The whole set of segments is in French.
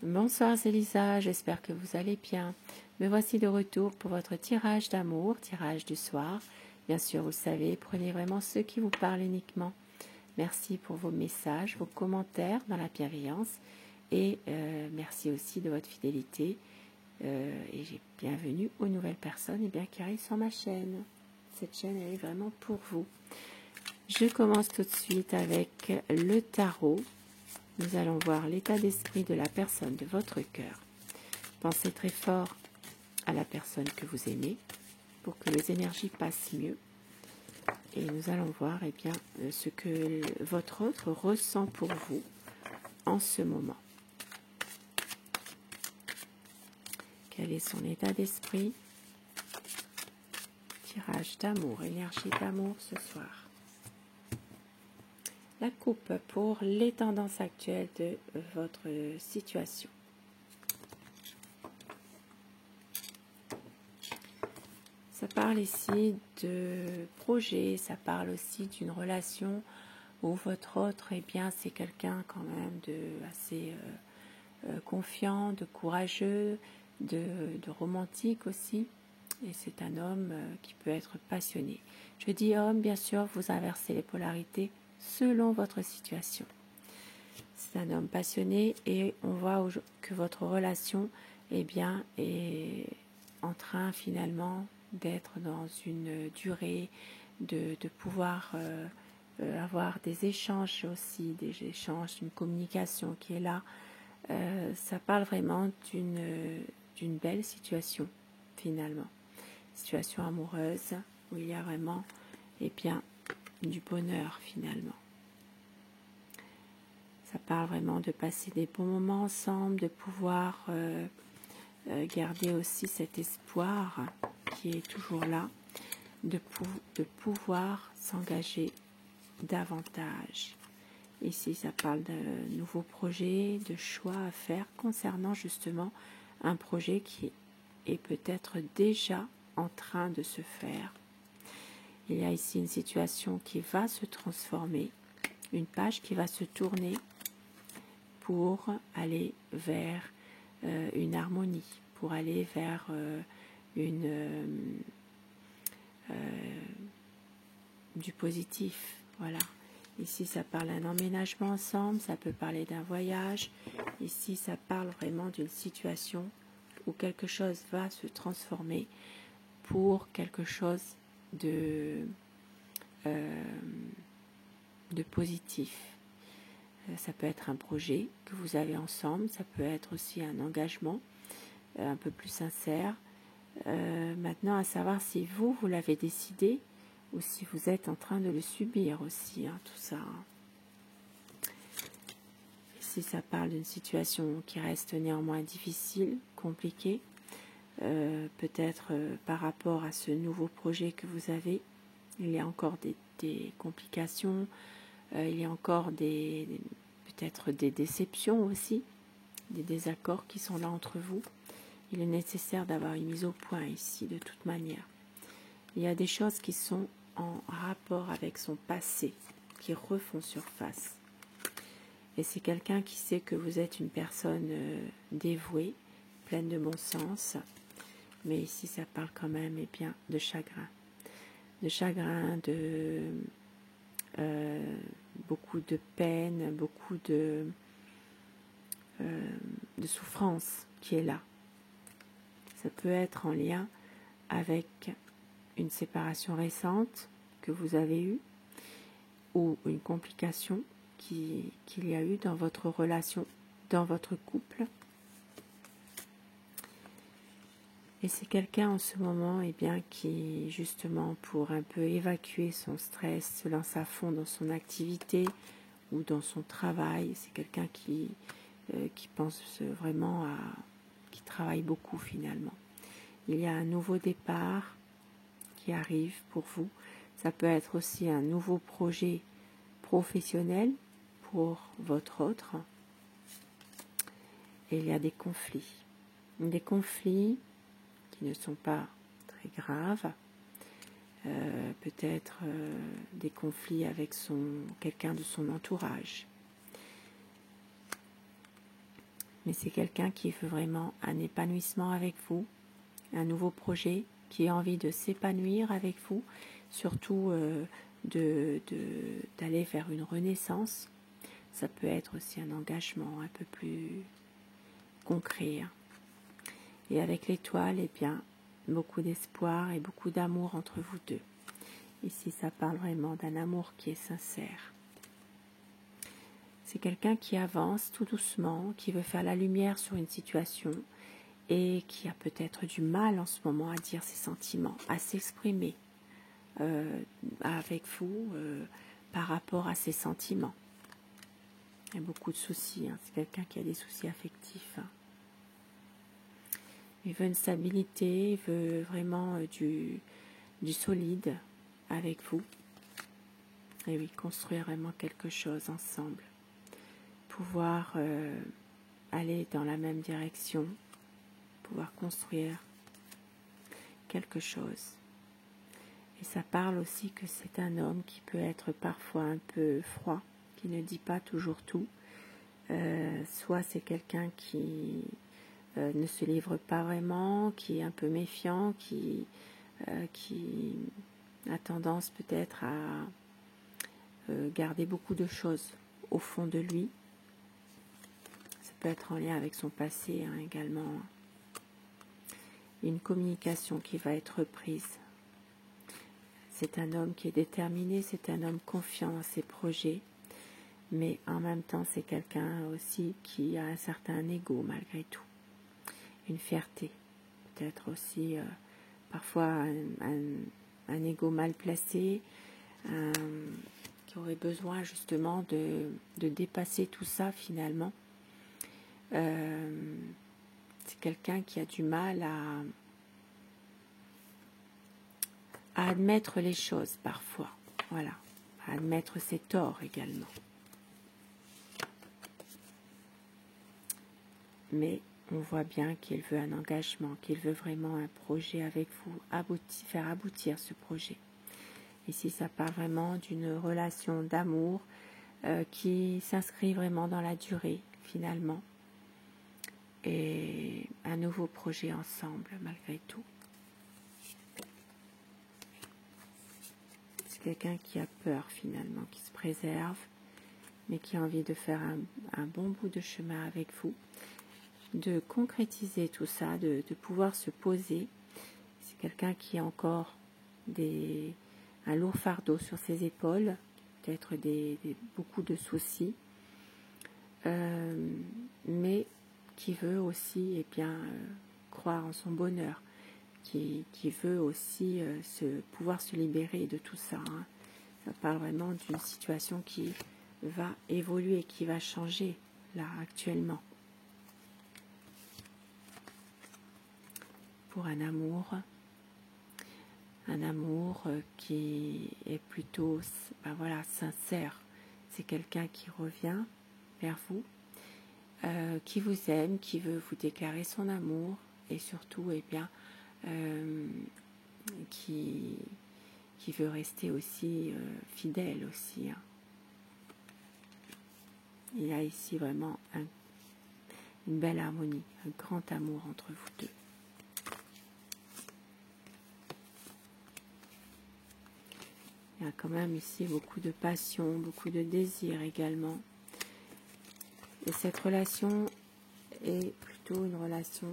Bonsoir, c'est Lisa, j'espère que vous allez bien. Me voici de retour pour votre tirage d'amour, tirage du soir. Bien sûr, vous le savez, prenez vraiment ceux qui vous parlent uniquement. Merci pour vos messages, vos commentaires dans la bienveillance et merci aussi de votre fidélité. Et bienvenue aux nouvelles personnes qui arrivent sur ma chaîne. Cette chaîne, elle est vraiment pour vous. Je commence tout de suite avec le tarot. Nous allons voir l'état d'esprit de la personne de votre cœur. Pensez très fort à la personne que vous aimez pour que les énergies passent mieux. Et nous allons voir ce que votre autre ressent pour vous en ce moment. Quel est son état d'esprit? Tirage d'amour, énergie d'amour ce soir. La coupe pour les tendances actuelles de votre situation. Ça parle ici de projet, ça parle aussi d'une relation où votre autre, c'est quelqu'un quand même de assez confiant, de courageux, de romantique aussi. Et c'est un homme qui peut être passionné. Je dis homme, bien sûr, vous inversez les polarités selon votre situation. C'est un homme passionné et on voit que votre relation est en train finalement d'être dans une durée, de pouvoir avoir des échanges aussi, une communication qui est là. Ça parle vraiment d'une belle situation finalement. Situation amoureuse où il y a vraiment du bonheur finalement. Ça parle vraiment de passer des bons moments ensemble, de pouvoir garder aussi cet espoir qui est toujours là, de pouvoir s'engager davantage. Ici, ça parle de nouveaux projets, de choix à faire concernant justement un projet qui est peut-être déjà en train de se faire. Il y a ici une situation qui va se transformer, une page qui va se tourner pour aller vers une harmonie, pour aller vers du positif. Voilà. Ici, ça parle d'un emménagement ensemble, ça peut parler d'un voyage. Ici, ça parle vraiment d'une situation où quelque chose va se transformer pour quelque chose de positif. Ça peut être un projet que vous avez ensemble, ça peut être aussi un engagement un peu plus sincère. Maintenant, à savoir si vous l'avez décidé ou si vous êtes en train de le subir aussi, tout ça. Ici, ça parle d'une situation qui reste néanmoins difficile, compliquée, peut-être par rapport à ce nouveau projet que vous avez. Il y a encore des complications, il y a encore peut-être des déceptions aussi, des désaccords qui sont là entre vous. Il est nécessaire d'avoir une mise au point ici, de toute manière. Il y a des choses qui sont en rapport avec son passé, qui refont surface. Et c'est quelqu'un qui sait que vous êtes une personne dévouée, pleine de bon sens. Mais ici, ça parle quand même de chagrin. De chagrin, beaucoup de peine, beaucoup de souffrance qui est là. Ça peut être en lien avec une séparation récente que vous avez eue ou une complication qu'il y a eu dans votre relation, dans votre couple. Et c'est quelqu'un en ce moment qui, justement, pour un peu évacuer son stress, se lance à fond dans son activité ou dans son travail. C'est quelqu'un qui pense vraiment qui travaille beaucoup finalement. Il y a un nouveau départ qui arrive pour vous. Ça peut être aussi un nouveau projet professionnel pour votre autre. Et il y a des conflits. Des conflits qui ne sont pas très graves. Peut-être des conflits avec quelqu'un de son entourage. mais c'est quelqu'un qui veut vraiment un épanouissement avec vous, un nouveau projet, qui a envie de s'épanouir avec vous, surtout d'aller vers une renaissance. Ça peut être aussi un engagement un peu plus concret. Et avec l'étoile, eh bien, beaucoup d'espoir et beaucoup d'amour entre vous deux. Ici, ça parle vraiment d'un amour qui est sincère. C'est quelqu'un qui avance tout doucement, qui veut faire la lumière sur une situation et qui a peut-être du mal en ce moment à dire ses sentiments, à s'exprimer avec vous par rapport à ses sentiments. Il y a beaucoup de soucis, c'est quelqu'un qui a des soucis affectifs. Il veut une stabilité, il veut vraiment du solide avec vous. Et oui, construire vraiment quelque chose ensemble. Pouvoir aller dans la même direction, pouvoir construire quelque chose. Et ça parle aussi que c'est un homme qui peut être parfois un peu froid, qui ne dit pas toujours tout. Soit c'est quelqu'un qui ne se livre pas vraiment, qui est un peu méfiant, qui a tendance peut-être à garder beaucoup de choses au fond de lui. Ça peut être en lien avec son passé également. Une communication qui va être reprise. C'est un homme qui est déterminé, c'est un homme confiant en ses projets, mais en même temps c'est quelqu'un aussi qui a un certain ego malgré tout. Une fierté, peut-être aussi parfois un ego mal placé, qui aurait besoin justement de dépasser tout ça finalement. C'est quelqu'un qui a du mal à admettre les choses parfois, voilà, à admettre ses torts également. Mais on voit bien qu'il veut un engagement, qu'il veut vraiment un projet avec vous, faire aboutir ce projet. Ici, ça parle vraiment d'une relation d'amour qui s'inscrit vraiment dans la durée, finalement. Et un nouveau projet ensemble, malgré tout. C'est quelqu'un qui a peur, finalement, qui se préserve, mais qui a envie de faire un bon bout de chemin avec vous, de concrétiser tout ça, de pouvoir se poser. C'est quelqu'un qui a encore un lourd fardeau sur ses épaules, peut-être beaucoup de soucis, mais qui veut aussi croire en son bonheur, qui veut aussi pouvoir se libérer de tout ça. Ça parle vraiment d'une situation qui va évoluer, qui va changer là actuellement. Pour un amour qui est plutôt sincère. C'est quelqu'un qui revient vers vous, qui vous aime, qui veut vous déclarer son amour et surtout qui veut rester aussi fidèle aussi. Il y a ici vraiment une belle harmonie, un grand amour entre vous deux. Il y a quand même ici beaucoup de passion, beaucoup de désir également. Et cette relation est plutôt une relation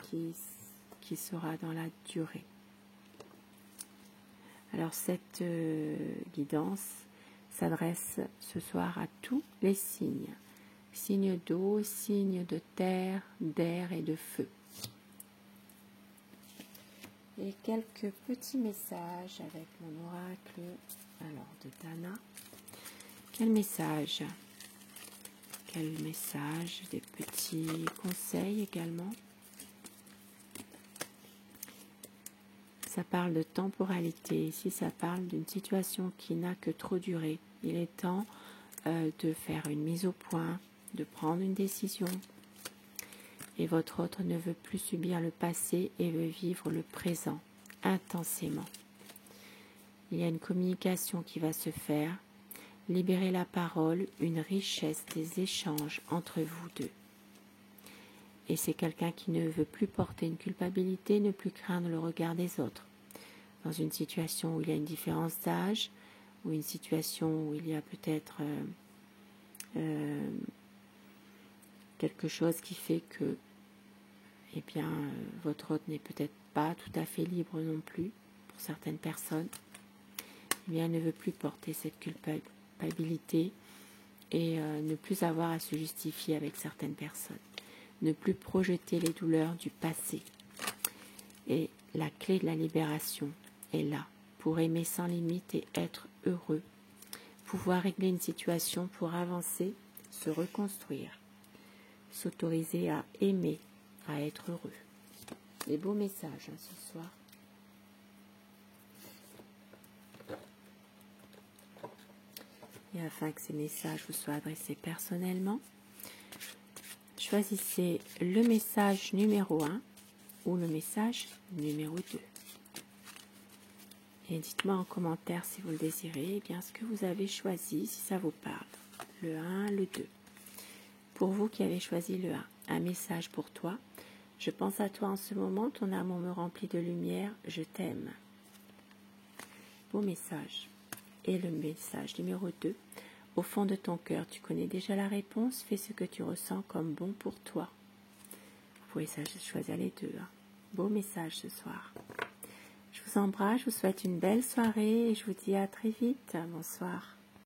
qui sera dans la durée. Alors cette guidance s'adresse ce soir à tous les signes. Signes d'eau, signes de terre, d'air et de feu. Et quelques petits messages avec mon oracle de Dana. Quel message? Des petits conseils également. Ça parle de temporalité. Ici, ça parle d'une situation qui n'a que trop duré. Il est temps de faire une mise au point, de prendre une décision. Et votre autre ne veut plus subir le passé et veut vivre le présent intensément. Il y a une communication qui va se faire. Libérer la parole, une richesse des échanges entre vous deux. Et c'est quelqu'un qui ne veut plus porter une culpabilité, ne plus craindre le regard des autres. Dans une situation où il y a une différence d'âge, ou une situation où il y a peut-être quelque chose qui fait que eh bien, votre hôte n'est peut-être pas tout à fait libre non plus, pour certaines personnes, eh bien, elle ne veut plus porter cette culpabilité et ne plus avoir à se justifier avec certaines personnes, ne plus projeter les douleurs du passé. Et la clé de la libération est là, pour aimer sans limite et être heureux, pouvoir régler une situation pour avancer, se reconstruire, s'autoriser à aimer, à être heureux. Des beaux messages ce soir. Et afin que ces messages vous soient adressés personnellement, choisissez le message numéro 1 ou le message numéro 2. Et dites-moi en commentaire si vous le désirez, eh bien ce que vous avez choisi, si ça vous parle. Le 1, le 2. Pour vous qui avez choisi le 1, un message pour toi. Je pense à toi en ce moment, ton amour me remplit de lumière, je t'aime. Beau message. Et le message numéro 2, au fond de ton cœur, tu connais déjà la réponse, fais ce que tu ressens comme bon pour toi. Vous pouvez choisir les deux. Beau message ce soir. Je vous embrasse, je vous souhaite une belle soirée et je vous dis à très vite. Bonsoir.